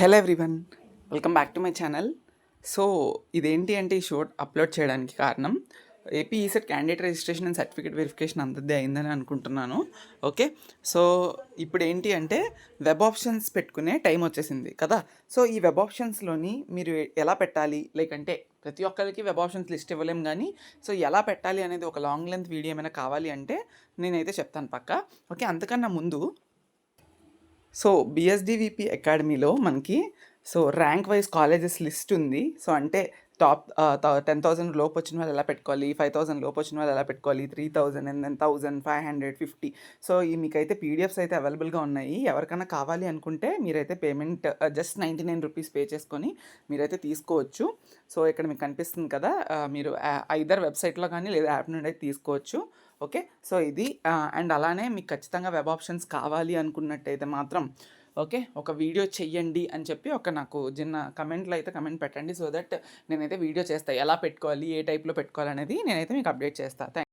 Hello everyone, welcome back to my channel. So ఇదేంటి అంటే ఈ షో అప్లోడ్ చేయడానికి కారణం AP ECET candidate registration and certificate verification అందరిది అయిందని అనుకుంటున్నాను. ఓకే, సో ఇప్పుడు ఏంటి అంటే వెబ్ ఆప్షన్స్ పెట్టుకునే టైం వచ్చేసింది కదా. సో ఈ వెబ్ ఆప్షన్స్లోని మీరు ఎలా పెట్టాలి, లైక్ అంటే ప్రతి ఒక్కరికి వెబ్ ఆప్షన్స్ లిస్ట్ ఇవ్వలేం కానీ సో ఎలా పెట్టాలి అనేది ఒక లాంగ్ లెంత్ వీడియో ఏమైనా కావాలి అంటే నేనైతే చెప్తాను పక్కా. ఓకే, అంతకన్నా ముందు సో బిఎస్డివిపి అకాడమీలో మనకి so rank wise colleges list ఉంది. సో అంటే టాప్ 10,000 లోపు వచ్చిన వాళ్ళు ఎలా పెట్టుకోవాలి, 5,000 లోపు వచ్చిన వాళ్ళు ఎలా పెట్టుకోవాలి, 3,000 అండ్ దెన్ 1,000, 550. సో ఈ మీకైతే పీడిఎఫ్స్ అయితే అవైలబుల్గా ఉన్నాయి. ఎవరికైనా కావాలి అనుకుంటే మీరైతే పేమెంట్ జస్ట్ 99 రూపీస్ పే చేసుకొని మీరైతే తీసుకోవచ్చు. సో ఇక్కడ మీకు కనిపిస్తుంది కదా, మీరు ఐదర్ వెబ్సైట్లో కానీ లేదా యాప్ నుండి అయితే తీసుకోవచ్చు. ఓకే, సో ఇది అండ్ అలానే మీకు ఖచ్చితంగా వెబ్ ఆప్షన్స్ కావాలి అనుకున్నట్టయితే మాత్రం ఓకే ఒక వీడియో చెయ్యండి అని చెప్పి నాకు చిన్న కమెంట్లో అయితే కమెంట్ పెట్టండి. సో దట్ నేనైతే వీడియో చేస్తాను ఎలా పెట్టుకోవాలి, ఏ టైప్లో పెట్టుకోవాలి అనేది నేనైతే మీకు అప్డేట్ చేస్తాను.